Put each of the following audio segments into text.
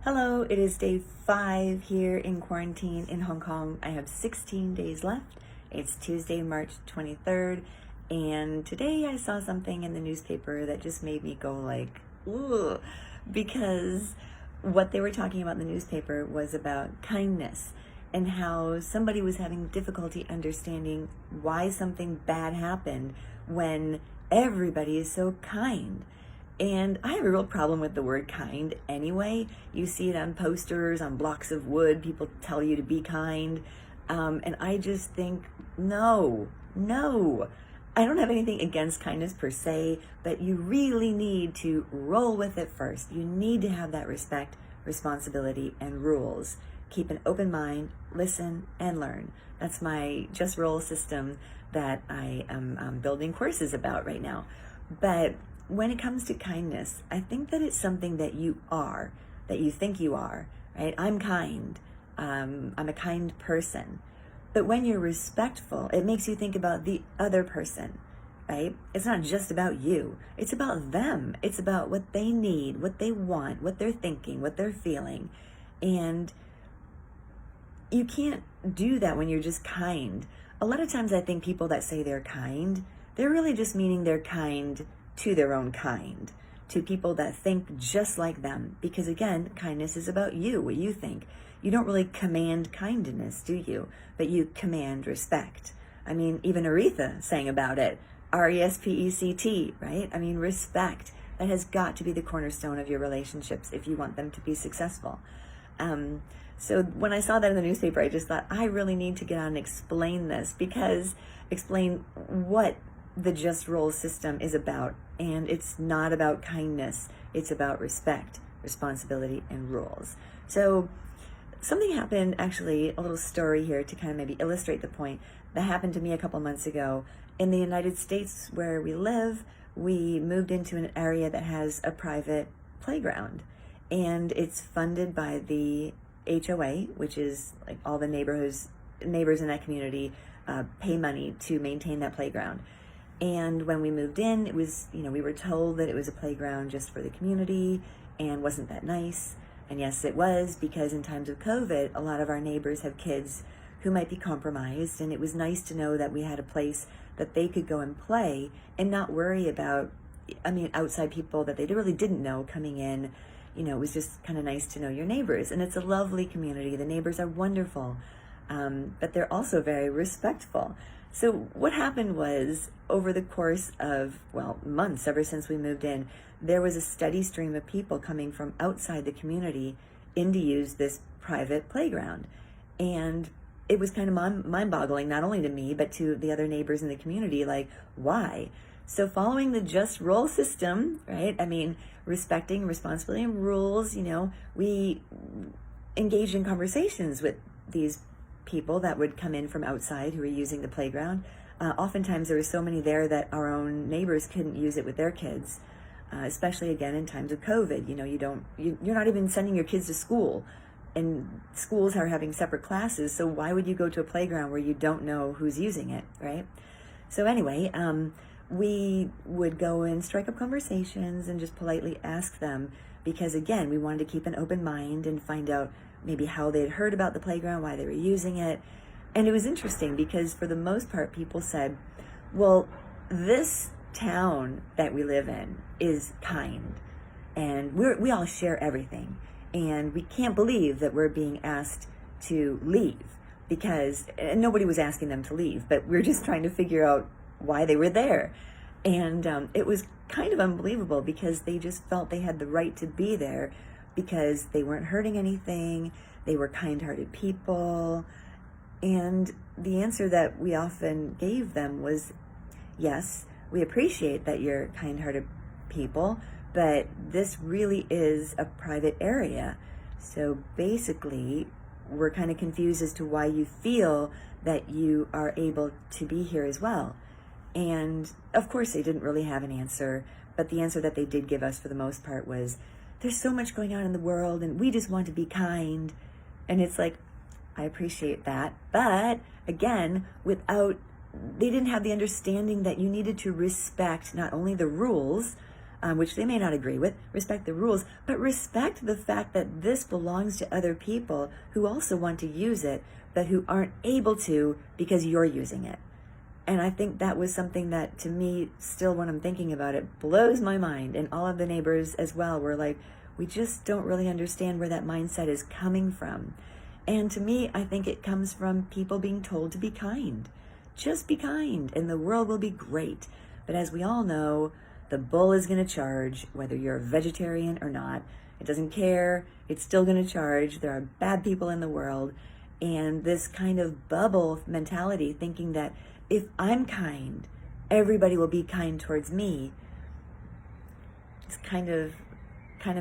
Hello, it is day 5 here in quarantine in Hong Kong. I have 16 days left. It's Tuesday, March 23rd, and today I saw something in the newspaper that just made me go like, ooh, because what they were talking about in the newspaper was about kindness and how somebody was having difficulty understanding why something bad happened when everybody is so kind. And I have a real problem with the word kind anyway. You see it on posters, on blocks of wood. People tell you to be kind. And I just think, no, no. I don't have anything against kindness per se, but you really need to roll with it first. You need to have that respect, responsibility, and rules. Keep an open mind, listen, and learn. That's my Just Roll system that I am building courses about right now. But when it comes to kindness, I think that it's something that you are, that you think you are, right? I'm kind. I'm a kind person. But when you're respectful, it makes you think about the other person, right? It's not just about you. It's about them. It's about what they need, what they want, what they're thinking, what they're feeling. And you can't do that when you're just kind. A lot of times I think people that say they're kind, they're really just meaning they're kind to their own kind, to people that think just like them. Because again, kindness is about you, what you think. You don't really command kindness, do you? But you command respect. I mean, even Aretha sang about it. RESPECT, right? I mean, respect. That has got to be the cornerstone of your relationships if you want them to be successful. So when I saw that in the newspaper, I just thought, I really need to get on and explain this, because explain what the Just Roll system is about. And it's not about kindness. It's about respect, responsibility, and rules. So something happened, actually, a little story here to kind of maybe illustrate the point that happened to me a couple months ago. In the United States where we live, we moved into an area that has a private playground. And it's funded by the HOA, which is like all the neighbors in that community pay money to maintain that playground. And when we moved in, it was, we were told that it was a playground just for the community and wasn't that nice. And yes, it was, because in times of COVID, a lot of our neighbors have kids who might be compromised. And it was nice to know that we had a place that they could go and play and not worry about, outside people that they really didn't know coming in. It was just kind of nice to know your neighbors. And it's a lovely community. The neighbors are wonderful, but they're also very respectful. So what happened was, over the course of, months, ever since we moved in, there was a steady stream of people coming from outside the community in to use this private playground. And it was kind of mind-boggling, not only to me, but to the other neighbors in the community, like, why? So following the Just Roll system, right? Respecting responsibility and rules, we engaged in conversations with these people that would come in from outside who were using the playground. Oftentimes there were so many there that our own neighbors couldn't use it with their kids, especially again in times of COVID. You're not even sending your kids to school, and schools are having separate classes. So why would you go to a playground where you don't know who's using it, right? So anyway, we would go and strike up conversations and just politely ask them, because again, we wanted to keep an open mind and find out maybe how they had heard about the playground, why they were using it. And it was interesting because for the most part, people said, well, this town that we live in is kind, and we all share everything. And we can't believe that we're being asked to leave, because nobody was asking them to leave, but we're just trying to figure out why they were there. And it was kind of unbelievable, because they just felt they had the right to be there, because they weren't hurting anything. They were kind-hearted people. And the answer that we often gave them was, yes, we appreciate that you're kind-hearted people, but this really is a private area. So basically, we're kind of confused as to why you feel that you are able to be here as well. And of course, they didn't really have an answer, but the answer that they did give us for the most part was, there's so much going on in the world and we just want to be kind. And it's like, I appreciate that. But again, they didn't have the understanding that you needed to respect not only the rules which they may not agree with. Respect the rules, but respect the fact that this belongs to other people who also want to use it, but who aren't able to because you're using it. And I think that was something that, to me, still when I'm thinking about it, blows my mind. And all of the neighbors as well were like, we just don't really understand where that mindset is coming from. And to me, I think it comes from people being told to be kind. Just be kind and the world will be great. But as we all know, the bull is going to charge, whether you're a vegetarian or not. It doesn't care. It's still going to charge. There are bad people in the world. And this kind of bubble mentality, thinking that if I'm kind, everybody will be kind towards me, just kind of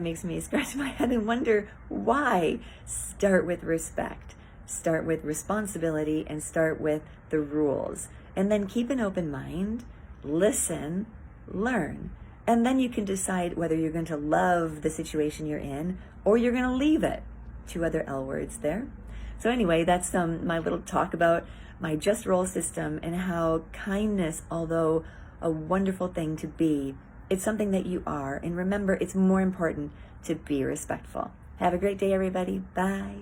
makes me scratch my head and wonder why. Start with respect, start with responsibility, and start with the rules. And then keep an open mind, listen, learn. And then you can decide whether you're going to love the situation you're in or you're going to leave it. 2 other L words there. So anyway, that's my little talk about my Just Roll system and how kindness, although a wonderful thing to be, it's something that you are. And remember, it's more important to be respectful. Have a great day, everybody. Bye.